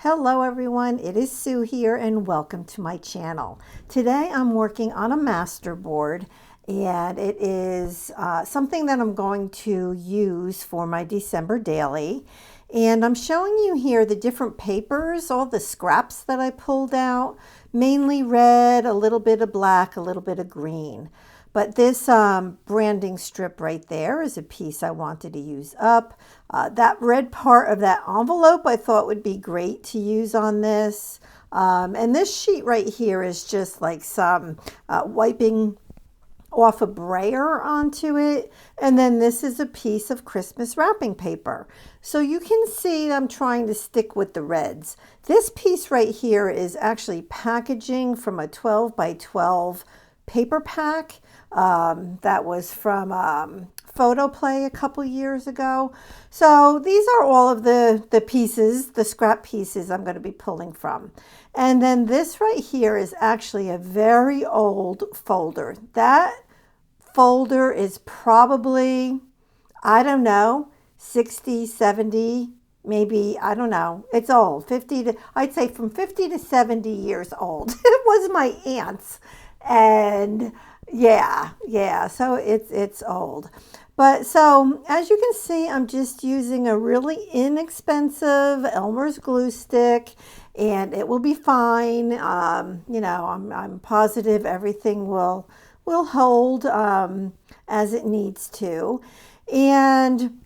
Hello everyone, it is Sue here and welcome to my channel. Today I'm working on a master board and it is something that I'm going to use for my December daily. And I'm showing you here the different papers, all the scraps that I pulled out, mainly red, a little bit of black, a little bit of green. But this branding strip right there is a piece I wanted to use up. That red part of that envelope I thought would be great to use on this. And this sheet right here is just like some wiping off a brayer onto it. And then this is a piece of Christmas wrapping paper. So you can see I'm trying to stick with the reds. This piece right here is actually packaging from a 12 by 12 paper pack. That was from Photo Play a couple years ago. So these are all of the pieces, the scrap pieces I'm going to be pulling from. And then this right here is actually a very old folder. That folder is probably, I don't know, 60, 70, maybe, I don't know. It's old, I'd say from 50 to 70 years old. It was my aunt's. And yeah, so it's old. But so as you can see, I'm just using a really inexpensive Elmer's glue stick and it will be fine. You know, I'm positive everything will hold as it needs to. And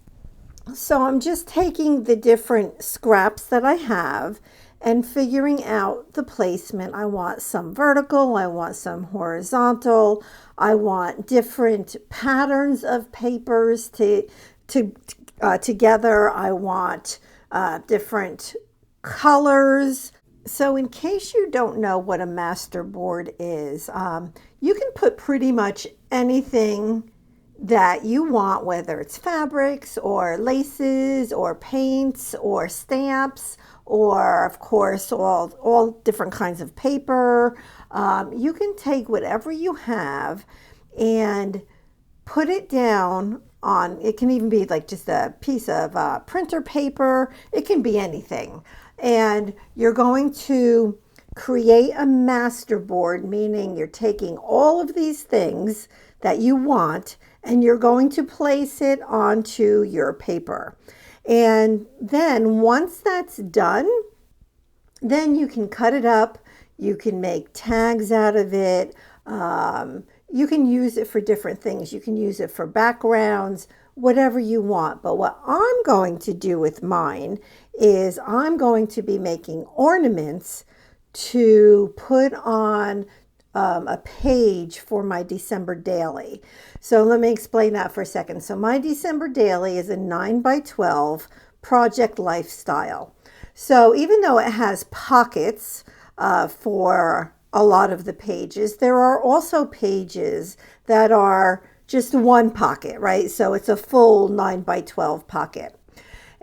so I'm just taking the different scraps that I have and figuring out the placement. I want some vertical, I want some horizontal, I want different patterns of papers together, I want different colors. So in case you don't know what a master board is, you can put pretty much anything that you want, whether it's fabrics or laces or paints or stamps, or of course all different kinds of paper. You can take whatever you have and put it down on, it can even be like just a piece of printer paper, it can be anything. And you're going to create a master board, meaning you're taking all of these things that you want and you're going to place it onto your paper. And then once that's done, then you can cut it up, you can make tags out of it, you can use it for different things. You can use it for backgrounds, whatever you want. But what I'm going to do with mine is I'm going to be making ornaments to put on a page for my December daily. So let me explain that for a second. So my December daily is a 9 by 12 project lifestyle. So even though it has pockets for a lot of the pages, there are also pages that are just one pocket, right? So it's a full 9 by 12 pocket.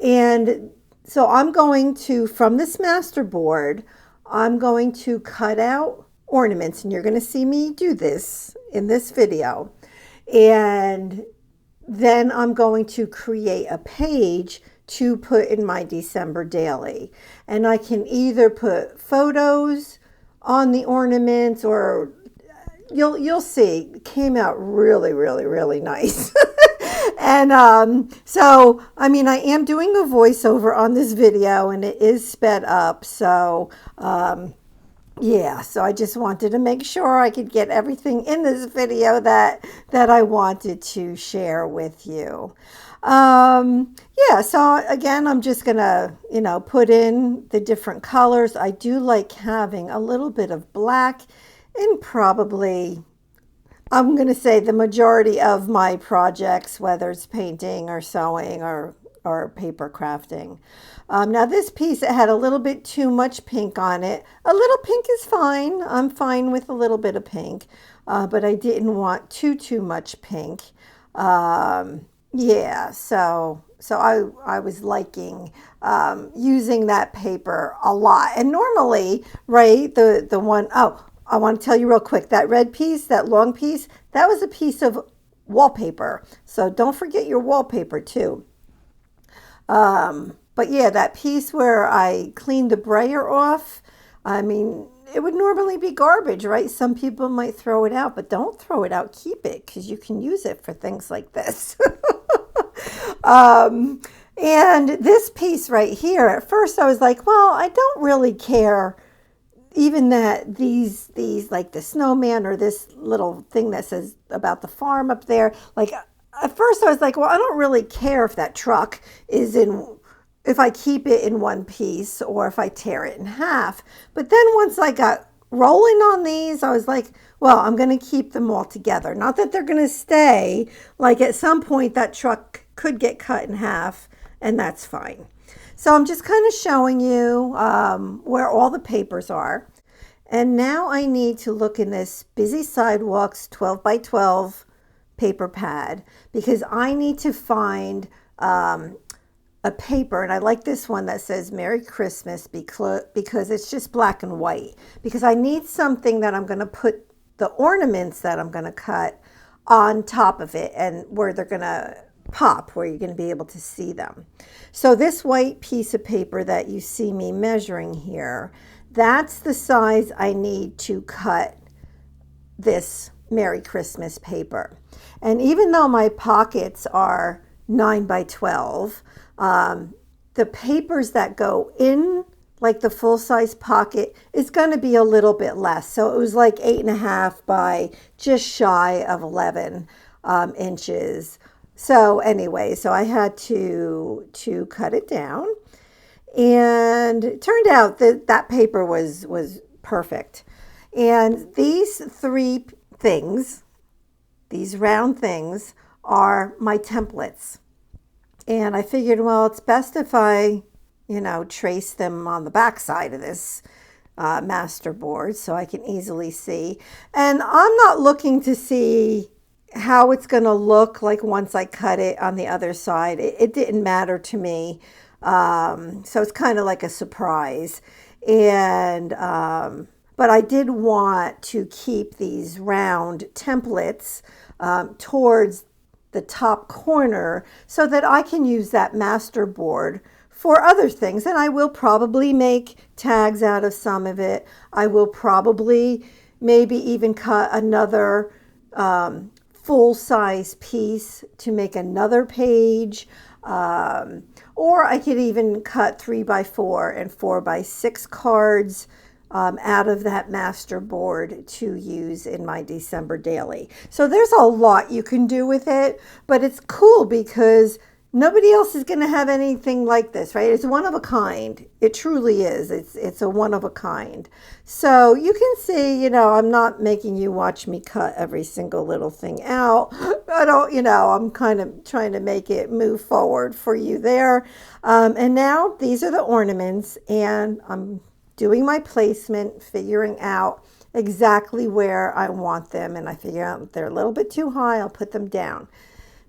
And so I'm going to, from this master board, I'm going to cut out ornaments, and you're going to see me do this in this video. And then I'm going to create a page to put in my December daily. And I can either put photos on the ornaments, or you'll see, it came out really nice. And so, I mean, I am doing a voiceover on this video and it is sped up. So, yeah, so I just wanted to make sure I could get everything in this video that I wanted to share with you. Yeah, so again, I'm just gonna, put in the different colors. I do like having a little bit of black in probably, I'm gonna say, the majority of my projects, whether it's painting or sewing or paper crafting. Now this piece, it had a little bit too much pink on it. A little pink is fine. I'm fine with a little bit of pink, but I didn't want too much pink. Yeah, so I was liking using that paper a lot. And normally, right, the one, oh, I want to tell you real quick, that red piece, that long piece, that was a piece of wallpaper. So don't forget your wallpaper too. But yeah, that piece where I cleaned the brayer off, I mean, it would normally be garbage, right? Some people might throw it out, but don't throw it out. Keep it because you can use it for things like this. um, and this piece right here, at first I was like, well, I don't really care even that these like the snowman or this little thing that says about the farm up there, like at first I was like, well, I don't really care if that truck is in, if I keep it in one piece or if I tear it in half. But then once I got rolling on these, I was like, well, I'm going to keep them all together. Not that they're going to stay. Like at some point that truck could get cut in half, and that's fine. So I'm just kind of showing you where all the papers are. And now I need to look in this Busy Sidewalks 12 by 12 paper pad because I need to find a paper, and I like this one that says Merry Christmas because it's just black and white, because I need something that I'm going to put the ornaments that I'm going to cut on top of it and where they're going to pop, where you're going to be able to see them. So this white piece of paper that you see me measuring here, that's the size I need to cut this Merry Christmas paper. And even though my pockets are 9 by 12, the papers that go in like the full-size pocket is going to be a little bit less. So it was like 8.5 by just shy of 11 inches. So anyway, so I had to cut it down, and it turned out that that paper was perfect. And these three things, these round things, are my templates. And I figured, well, it's best if I, trace them on the back side of this master board so I can easily see. And I'm not looking to see how it's going to look like once I cut it on the other side. It didn't matter to me. So it's kind of like a surprise. And but I did want to keep these round templates towards the top corner so that I can use that master board for other things. And I will probably make tags out of some of it. I will probably maybe even cut another full-size piece to make another page. Or I could even cut 3x4 and 4x6 cards out of that master board to use in my December daily. So there's a lot you can do with it, but it's cool because nobody else is going to have anything like this, right? It's one of a kind. It truly is. It's a one of a kind. So you can see, I'm not making you watch me cut every single little thing out. I don't, I'm kind of trying to make it move forward for you there. And now these are the ornaments, and I'm doing my placement, figuring out exactly where I want them. And I figure out if they're a little bit too high, I'll put them down.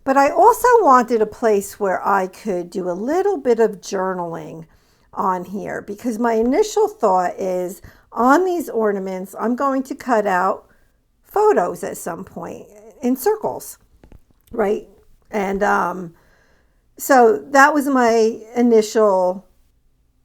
But I also wanted a place where I could do a little bit of journaling on here, because my initial thought is on these ornaments, I'm going to cut out photos at some point in circles, right? And so that was my initial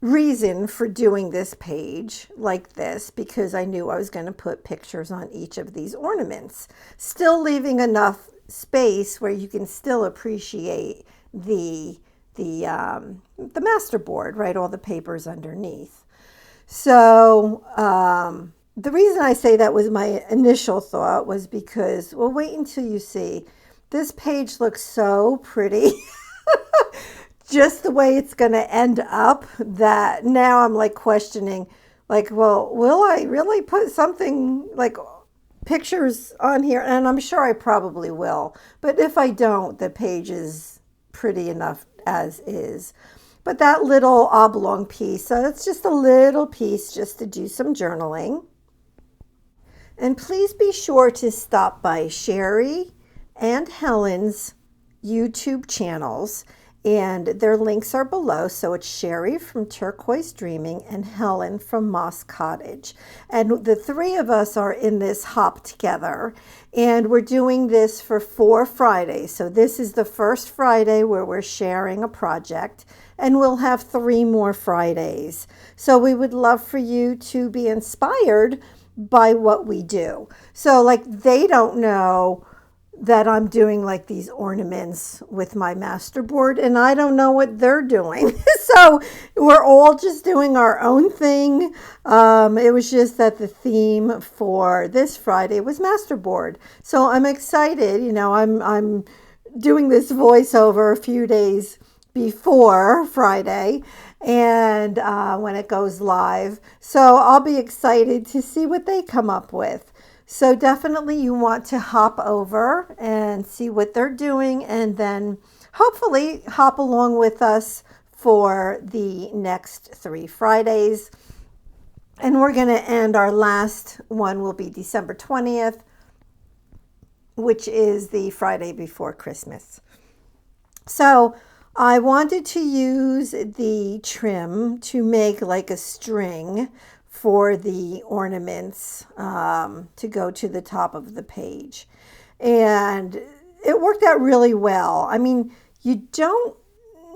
reason for doing this page like this, because I knew I was going to put pictures on each of these ornaments, still leaving enough space where you can still appreciate the master board, right? All the papers underneath. So the reason I say that was my initial thought was because, well, wait until you see. This page looks so pretty. Just the way it's going to end up, that now I'm like questioning, like, well, will I really put something like pictures on here? And I'm sure I probably will. But if I don't, the page is pretty enough as is. But that little oblong piece, so it's just a little piece just to do some journaling. And please be sure to stop by Sheree and Helen's YouTube channels. And their links are below. So it's Sheree from Turquoise Dreaming and Helen from Moss Cottage. And the three of us are in this hop together. And we're doing this for 4 Fridays. So this is the first Friday where we're sharing a project. and we'll have 3 more Fridays. So we would love for you to be inspired by what we do. So like they don't know that I'm doing like these ornaments with my masterboard, and I don't know what they're doing. So we're all just doing our own thing. It was just that the theme for this Friday was masterboard. So I'm excited. You know, I'm doing this voiceover a few days before Friday, and when it goes live. So I'll be excited to see what they come up with. So definitely you want to hop over and see what they're doing, and then hopefully hop along with us for the next 3 Fridays. And we're going to end, our last one will be December 20th, which is the Friday before Christmas. So I wanted to use the trim to make like a string for the ornaments to go to the top of the page. And it worked out really well. I mean, you don't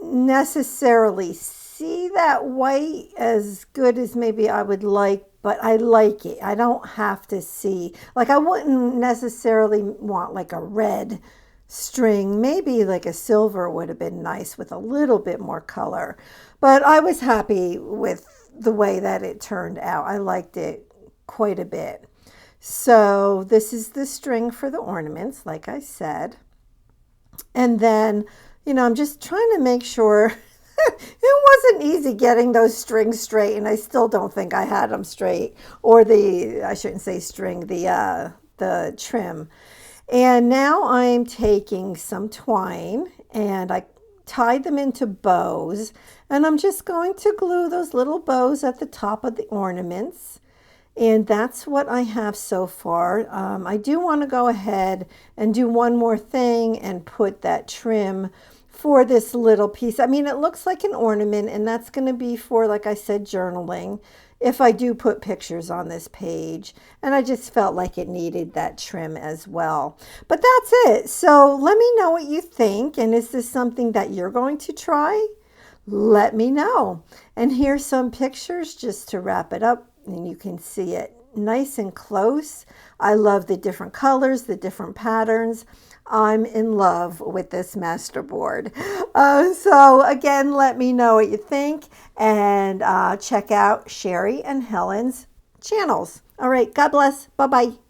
necessarily see that white as good as maybe I would like, but I like it. I don't have to see, like I wouldn't necessarily want like a red string. Maybe like a silver would have been nice with a little bit more color. But I was happy with the way that it turned out. I liked it quite a bit. So this is the string for the ornaments, like I said. And then, you know, I'm just trying to make sure it wasn't easy getting those strings straight, and I still don't think I had them straight, or I shouldn't say string, the trim. And now I'm taking some twine, and I tied them into bows, and I'm just going to glue those little bows at the top of the ornaments. And that's what I have so far. I do want to go ahead and do one more thing and put that trim for this little piece. I mean, it looks like an ornament, and that's going to be for, like I said, journaling, if I do put pictures on this page. And I just felt like it needed that trim as well. But that's it. So let me know what you think. And is this something that you're going to try? Let me know. And here's some pictures just to wrap it up, and you can see it nice and close. I love the different colors, the different patterns. I'm in love with this masterboard. So again, let me know what you think, and check out Sheree and Helen's channels. All right, God bless. Bye-bye.